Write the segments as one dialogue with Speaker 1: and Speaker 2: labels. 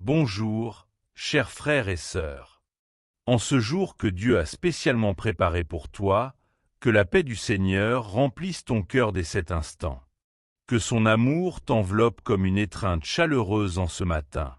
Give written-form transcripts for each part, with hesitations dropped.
Speaker 1: Bonjour, chers frères et sœurs. En ce jour que Dieu a spécialement préparé pour toi, que la paix du Seigneur remplisse ton cœur dès cet instant. Que son amour t'enveloppe comme une étreinte chaleureuse en ce matin.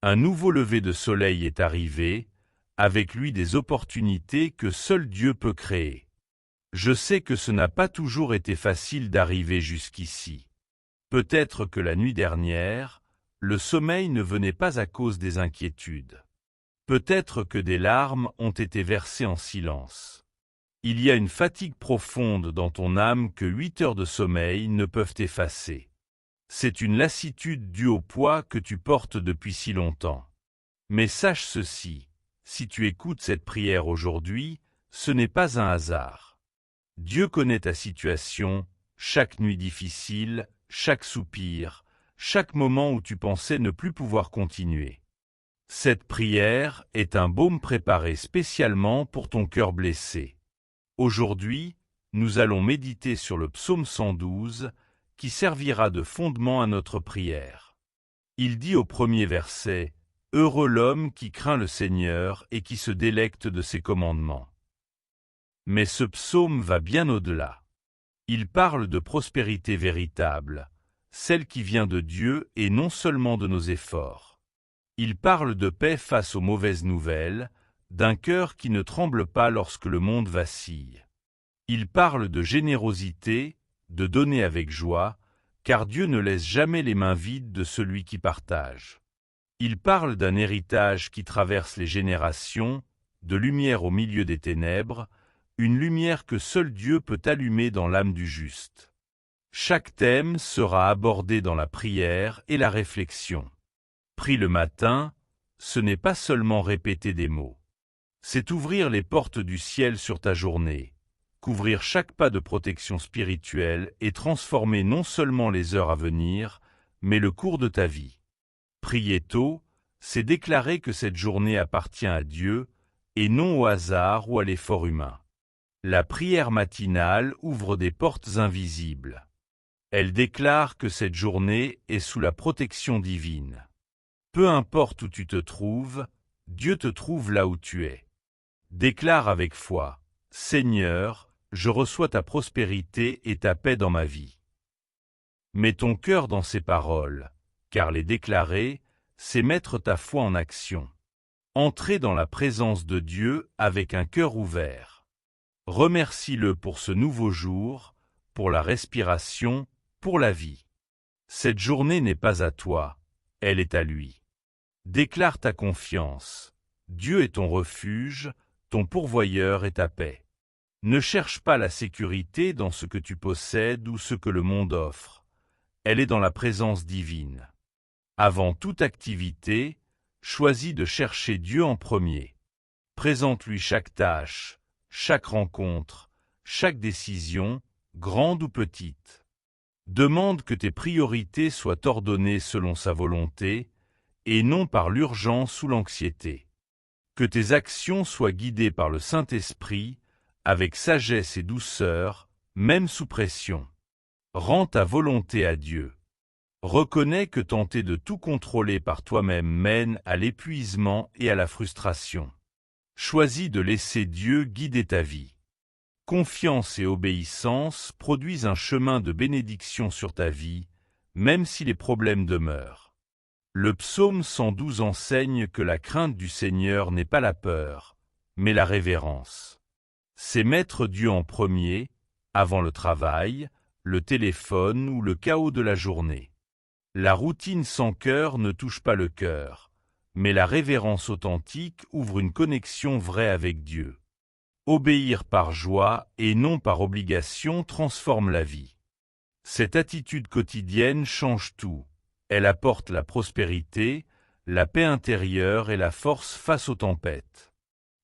Speaker 1: Un nouveau lever de soleil est arrivé, avec lui des opportunités que seul Dieu peut créer. Je sais que ce n'a pas toujours été facile d'arriver jusqu'ici. Peut-être que la nuit dernière, le sommeil ne venait pas à cause des inquiétudes. Peut-être que des larmes ont été versées en silence. Il y a une fatigue profonde dans ton âme que 8 heures de sommeil ne peuvent effacer. C'est une lassitude due au poids que tu portes depuis si longtemps. Mais sache ceci, si tu écoutes cette prière aujourd'hui, ce n'est pas un hasard. Dieu connaît ta situation, chaque nuit difficile, chaque soupir, chaque moment où tu pensais ne plus pouvoir continuer. Cette prière est un baume préparé spécialement pour ton cœur blessé. Aujourd'hui, nous allons méditer sur le psaume 112, qui servira de fondement à notre prière. Il dit au premier verset, « Heureux l'homme qui craint le Seigneur et qui se délecte de ses commandements. » Mais ce psaume va bien au-delà. Il parle de prospérité véritable, celle qui vient de Dieu et non seulement de nos efforts. Il parle de paix face aux mauvaises nouvelles, d'un cœur qui ne tremble pas lorsque le monde vacille. Il parle de générosité, de donner avec joie, car Dieu ne laisse jamais les mains vides de celui qui partage. Il parle d'un héritage qui traverse les générations, de lumière au milieu des ténèbres, une lumière que seul Dieu peut allumer dans l'âme du juste. Chaque thème sera abordé dans la prière et la réflexion. Prie le matin, ce n'est pas seulement répéter des mots. C'est ouvrir les portes du ciel sur ta journée, couvrir chaque pas de protection spirituelle et transformer non seulement les heures à venir, mais le cours de ta vie. Prier tôt, c'est déclarer que cette journée appartient à Dieu et non au hasard ou à l'effort humain. La prière matinale ouvre des portes invisibles. Elle déclare que cette journée est sous la protection divine. Peu importe où tu te trouves, Dieu te trouve là où tu es. Déclare avec foi, « Seigneur, je reçois ta prospérité et ta paix dans ma vie. » Mets ton cœur dans ces paroles, car les déclarer, c'est mettre ta foi en action. Entrer dans la présence de Dieu avec un cœur ouvert. Remercie-le pour ce nouveau jour, pour la respiration, pour la vie. Cette journée n'est pas à toi, elle est à lui. Déclare ta confiance. Dieu est ton refuge, ton pourvoyeur et ta paix. Ne cherche pas la sécurité dans ce que tu possèdes ou ce que le monde offre. Elle est dans la présence divine. Avant toute activité, choisis de chercher Dieu en premier. Présente-lui chaque tâche, chaque rencontre, chaque décision, grande ou petite. Demande que tes priorités soient ordonnées selon sa volonté, et non par l'urgence ou l'anxiété. Que tes actions soient guidées par le Saint-Esprit, avec sagesse et douceur, même sous pression. Rends ta volonté à Dieu. Reconnais que tenter de tout contrôler par toi-même mène à l'épuisement et à la frustration. Choisis de laisser Dieu guider ta vie. Confiance et obéissance produisent un chemin de bénédiction sur ta vie, même si les problèmes demeurent. Le psaume 112 enseigne que la crainte du Seigneur n'est pas la peur, mais la révérence. C'est mettre Dieu en premier, avant le travail, le téléphone ou le chaos de la journée. La routine sans cœur ne touche pas le cœur, mais la révérence authentique ouvre une connexion vraie avec Dieu. Obéir par joie et non par obligation transforme la vie. Cette attitude quotidienne change tout. Elle apporte la prospérité, la paix intérieure et la force face aux tempêtes.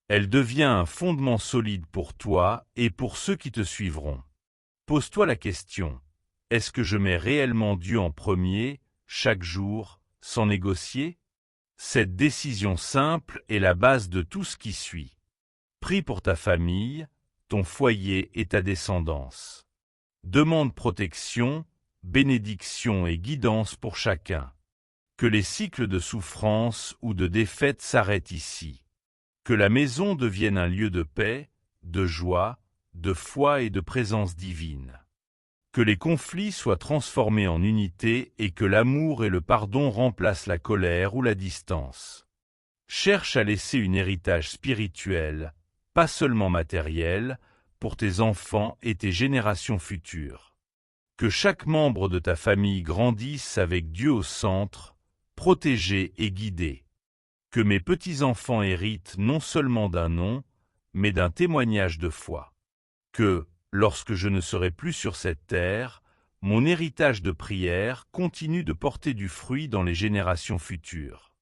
Speaker 1: Elle devient un fondement solide pour toi et pour ceux qui te suivront. Pose-toi la question, est-ce que je mets réellement Dieu en premier, chaque jour, sans négocier? Cette décision simple est la base de tout ce qui suit. Prie pour ta famille, ton foyer et ta descendance. Demande protection, bénédiction et guidance pour chacun. Que les cycles de souffrance ou de défaite s'arrêtent ici. Que la maison devienne un lieu de paix, de joie, de foi et de présence divine. Que les conflits soient transformés en unité et que l'amour et le pardon remplacent la colère ou la distance. Cherche à laisser un héritage spirituel, pas seulement matériel, pour tes enfants et tes générations futures. Que chaque membre de ta famille grandisse avec Dieu au centre, protégé et guidé. Que mes petits-enfants héritent non seulement d'un nom, mais d'un témoignage de foi. Que, lorsque je ne serai plus sur cette terre, mon héritage de prière continue de porter du fruit dans les générations futures.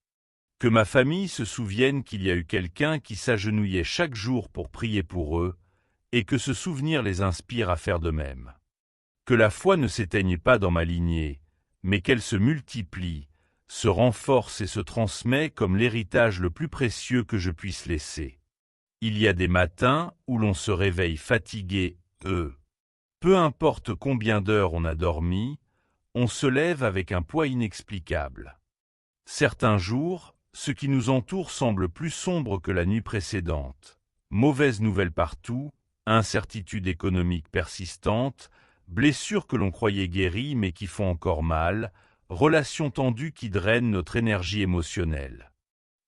Speaker 1: Que ma famille se souvienne qu'il y a eu quelqu'un qui s'agenouillait chaque jour pour prier pour eux, et que ce souvenir les inspire à faire de même. Que la foi ne s'éteigne pas dans ma lignée, mais qu'elle se multiplie, se renforce et se transmet comme l'héritage le plus précieux que je puisse laisser. Il y a des matins où l'on se réveille fatigué, peu importe combien d'heures on a dormi, on se lève avec un poids inexplicable. Certains jours, ce qui nous entoure semble plus sombre que la nuit précédente. Mauvaises nouvelles partout, incertitude économique persistante, blessures que l'on croyait guéries mais qui font encore mal, relations tendues qui drainent notre énergie émotionnelle.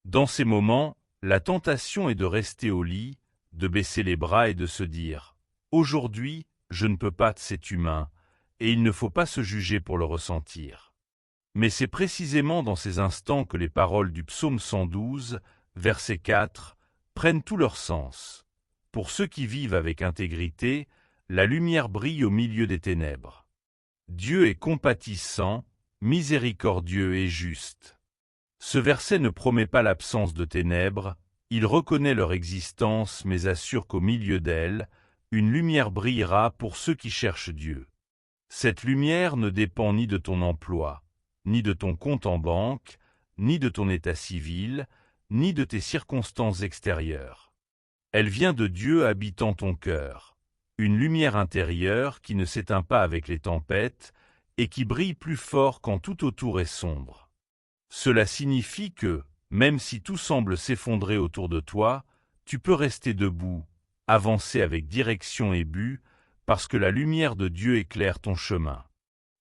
Speaker 1: Dans ces moments, la tentation est de rester au lit, de baisser les bras et de se dire « Aujourd'hui, je ne peux pas, c'est humain, et il ne faut pas se juger pour le ressentir. » Mais c'est précisément dans ces instants que les paroles du psaume 112, verset 4, prennent tout leur sens. Pour ceux qui vivent avec intégrité, la lumière brille au milieu des ténèbres. Dieu est compatissant, miséricordieux et juste. Ce verset ne promet pas l'absence de ténèbres, il reconnaît leur existence mais assure qu'au milieu d'elles, une lumière brillera pour ceux qui cherchent Dieu. Cette lumière ne dépend ni de ton emploi, ni de ton compte en banque, ni de ton état civil, ni de tes circonstances extérieures. Elle vient de Dieu habitant ton cœur, une lumière intérieure qui ne s'éteint pas avec les tempêtes et qui brille plus fort quand tout autour est sombre. Cela signifie que, même si tout semble s'effondrer autour de toi, tu peux rester debout, avancer avec direction et but, parce que la lumière de Dieu éclaire ton chemin.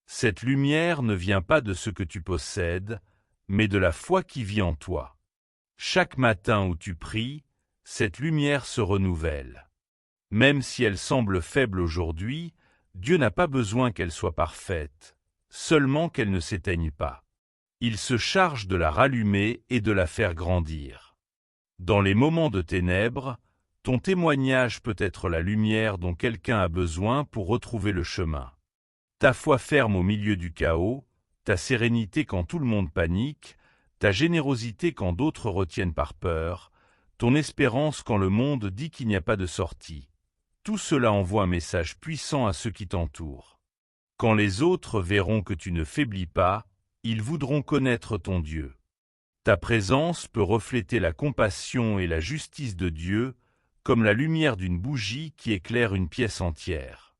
Speaker 1: Cette lumière ne vient pas de ce que tu possèdes, mais de la foi qui vit en toi. Chaque matin où tu pries, cette lumière se renouvelle. Même si elle semble faible aujourd'hui, Dieu n'a pas besoin qu'elle soit parfaite, seulement qu'elle ne s'éteigne pas. Il se charge de la rallumer et de la faire grandir. Dans les moments de ténèbres, ton témoignage peut être la lumière dont quelqu'un a besoin pour retrouver le chemin. Ta foi ferme au milieu du chaos, ta sérénité quand tout le monde panique, ta générosité quand d'autres retiennent par peur, ton espérance quand le monde dit qu'il n'y a pas de sortie. Tout cela envoie un message puissant à ceux qui t'entourent. Quand les autres verront que tu ne faiblis pas, ils voudront connaître ton Dieu. Ta présence peut refléter la compassion et la justice de Dieu, comme la lumière d'une bougie qui éclaire une pièce entière.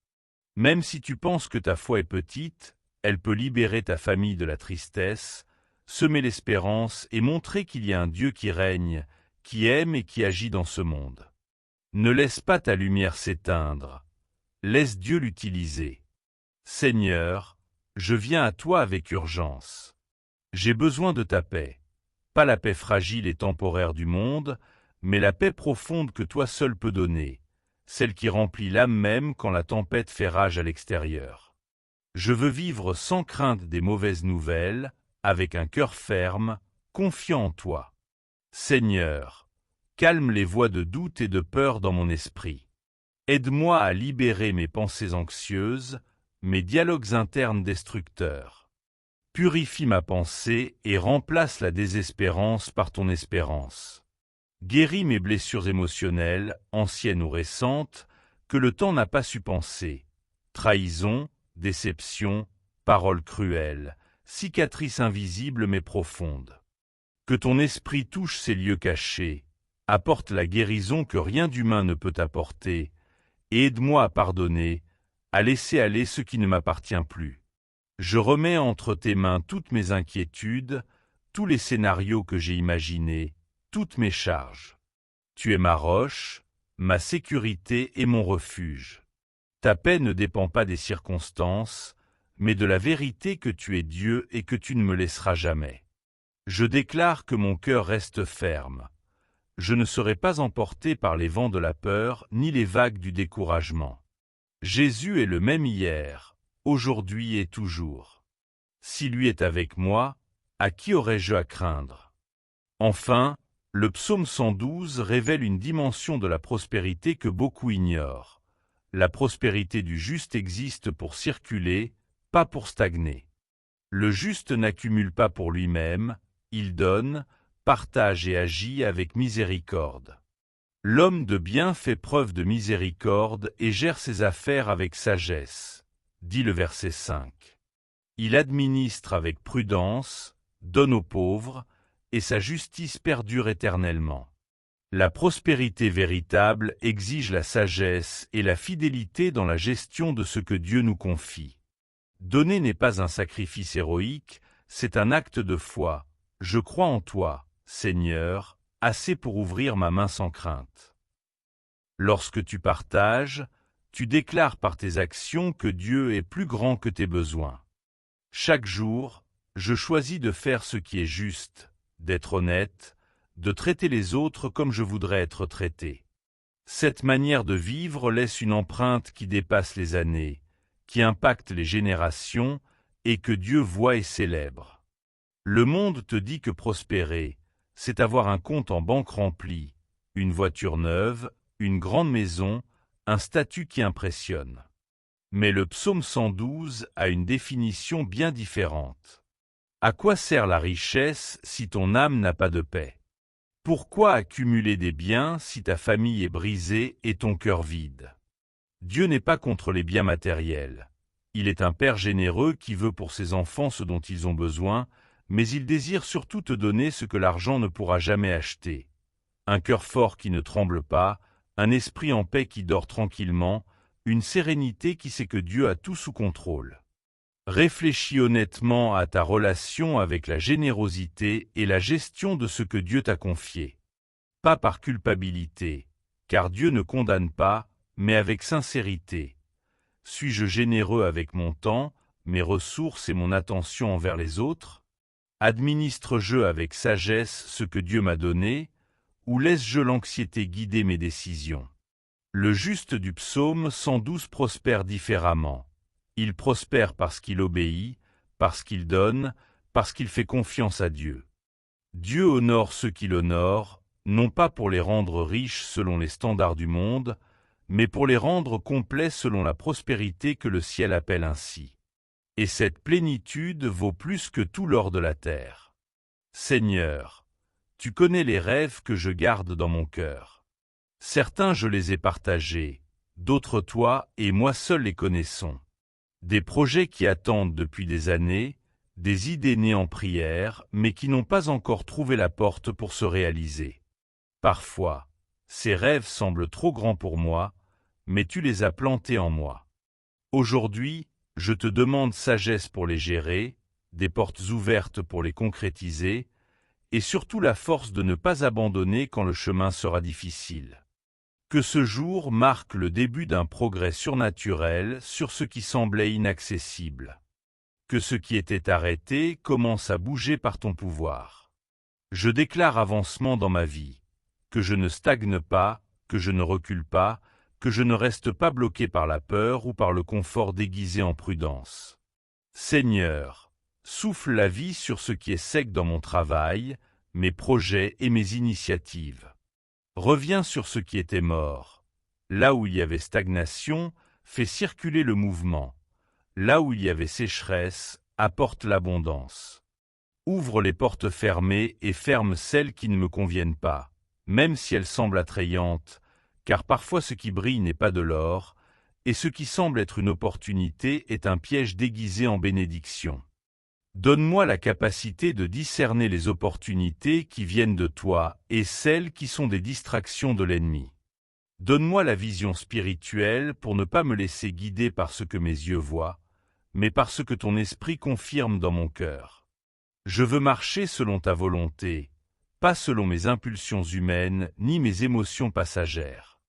Speaker 1: Même si tu penses que ta foi est petite, elle peut libérer ta famille de la tristesse, semer l'espérance et montrer qu'il y a un Dieu qui règne, qui aime et qui agit dans ce monde. Ne laisse pas ta lumière s'éteindre, laisse Dieu l'utiliser. Seigneur, je viens à toi avec urgence. J'ai besoin de ta paix, pas la paix fragile et temporaire du monde, mais la paix profonde que toi seul peux donner, celle qui remplit l'âme même quand la tempête fait rage à l'extérieur. Je veux vivre sans crainte des mauvaises nouvelles, avec un cœur ferme, confiant en toi. Seigneur, calme les voix de doute et de peur dans mon esprit. Aide-moi à libérer mes pensées anxieuses, mes dialogues internes destructeurs. Purifie ma pensée et remplace la désespérance par ton espérance. Guéris mes blessures émotionnelles, anciennes ou récentes, que le temps n'a pas su penser. Trahison, déception, paroles cruelles, cicatrices invisibles mais profondes. Que ton esprit touche ces lieux cachés, apporte la guérison que rien d'humain ne peut apporter, et aide-moi à pardonner, à laisser aller ce qui ne m'appartient plus. Je remets entre tes mains toutes mes inquiétudes, tous les scénarios que j'ai imaginés, toutes mes charges. Tu es ma roche, ma sécurité et mon refuge. Ta paix ne dépend pas des circonstances, mais de la vérité que tu es Dieu et que tu ne me laisseras jamais. Je déclare que mon cœur reste ferme. Je ne serai pas emporté par les vents de la peur ni les vagues du découragement. Jésus est le même hier, aujourd'hui et toujours. Si lui est avec moi, à qui aurais-je à craindre? Enfin, le psaume 112 révèle une dimension de la prospérité que beaucoup ignorent. La prospérité du juste existe pour circuler, pas pour stagner. Le juste n'accumule pas pour lui-même, il donne, partage et agit avec miséricorde. L'homme de bien fait preuve de miséricorde et gère ses affaires avec sagesse, dit le verset 5. Il administre avec prudence, donne aux pauvres, et sa justice perdure éternellement. La prospérité véritable exige la sagesse et la fidélité dans la gestion de ce que Dieu nous confie. Donner n'est pas un sacrifice héroïque, c'est un acte de foi. Je crois en toi, Seigneur, assez pour ouvrir ma main sans crainte. Lorsque tu partages, tu déclares par tes actions que Dieu est plus grand que tes besoins. Chaque jour, je choisis de faire ce qui est juste, d'être honnête, de traiter les autres comme je voudrais être traité. Cette manière de vivre laisse une empreinte qui dépasse les années, qui impacte les générations et que Dieu voit et célèbre. Le monde te dit que prospérer, c'est avoir un compte en banque rempli, une voiture neuve, une grande maison, un statut qui impressionne. Mais le psaume 112 a une définition bien différente. À quoi sert la richesse si ton âme n'a pas de paix? Pourquoi accumuler des biens si ta famille est brisée et ton cœur vide? Dieu n'est pas contre les biens matériels. Il est un Père généreux qui veut pour ses enfants ce dont ils ont besoin, mais il désire surtout te donner ce que l'argent ne pourra jamais acheter. Un cœur fort qui ne tremble pas, un esprit en paix qui dort tranquillement, une sérénité qui sait que Dieu a tout sous contrôle. Réfléchis honnêtement à ta relation avec la générosité et la gestion de ce que Dieu t'a confié. Pas par culpabilité, car Dieu ne condamne pas, mais avec sincérité. Suis-je généreux avec mon temps, mes ressources et mon attention envers les autres? Administre-je avec sagesse ce que Dieu m'a donné, ou laisse-je l'anxiété guider mes décisions? Le juste du psaume 112 prospère différemment. Il prospère parce qu'il obéit, parce qu'il donne, parce qu'il fait confiance à Dieu. Dieu honore ceux qui l'honorent, non pas pour les rendre riches selon les standards du monde, mais pour les rendre complets selon la prospérité que le ciel appelle ainsi. Et cette plénitude vaut plus que tout l'or de la terre. Seigneur, tu connais les rêves que je garde dans mon cœur. Certains je les ai partagés, d'autres toi et moi seul les connaissons. Des projets qui attendent depuis des années, des idées nées en prière, mais qui n'ont pas encore trouvé la porte pour se réaliser. Parfois, ces rêves semblent trop grands pour moi, mais tu les as plantés en moi. Aujourd'hui, je te demande sagesse pour les gérer, des portes ouvertes pour les concrétiser, et surtout la force de ne pas abandonner quand le chemin sera difficile. Que ce jour marque le début d'un progrès surnaturel sur ce qui semblait inaccessible. Que ce qui était arrêté commence à bouger par ton pouvoir. Je déclare avancement dans ma vie, que je ne stagne pas, que je ne recule pas, que je ne reste pas bloqué par la peur ou par le confort déguisé en prudence. Seigneur, souffle la vie sur ce qui est sec dans mon travail, mes projets et mes initiatives. Reviens sur ce qui était mort. Là où il y avait stagnation, fais circuler le mouvement. Là où il y avait sécheresse, apporte l'abondance. Ouvre les portes fermées et ferme celles qui ne me conviennent pas, même si elles semblent attrayantes, car parfois ce qui brille n'est pas de l'or, et ce qui semble être une opportunité est un piège déguisé en bénédiction. Donne-moi la capacité de discerner les opportunités qui viennent de toi et celles qui sont des distractions de l'ennemi. Donne-moi la vision spirituelle pour ne pas me laisser guider par ce que mes yeux voient, mais par ce que ton esprit confirme dans mon cœur. Je veux marcher selon ta volonté, pas selon mes impulsions humaines ni mes émotions passagères.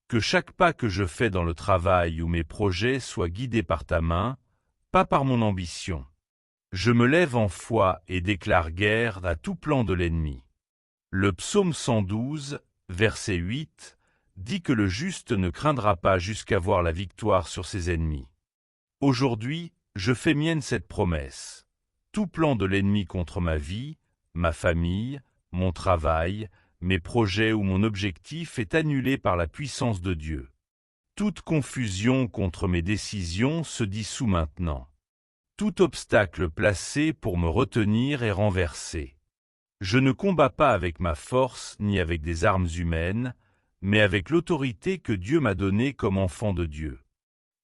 Speaker 1: Que chaque pas que je fais dans le travail ou mes projets soit guidé par ta main, pas par mon ambition. Je me lève en foi et déclare guerre à tout plan de l'ennemi. Le psaume 112, verset 8, dit que le juste ne craindra pas jusqu'à voir la victoire sur ses ennemis. Aujourd'hui, je fais mienne cette promesse. Tout plan de l'ennemi contre ma vie, ma famille, mon travail, mes projets ou mon objectif est annulé par la puissance de Dieu. Toute confusion contre mes décisions se dissout maintenant. Tout obstacle placé pour me retenir est renversé. Je ne combats pas avec ma force ni avec des armes humaines, mais avec l'autorité que Dieu m'a donnée comme enfant de Dieu.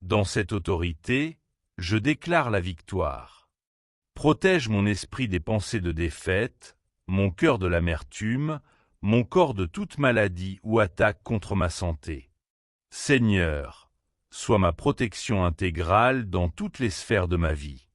Speaker 1: Dans cette autorité, je déclare la victoire. Protège mon esprit des pensées de défaite, mon cœur de l'amertume, mon corps de toute maladie ou attaque contre ma santé. Seigneur, sois ma protection intégrale dans toutes les sphères de ma vie.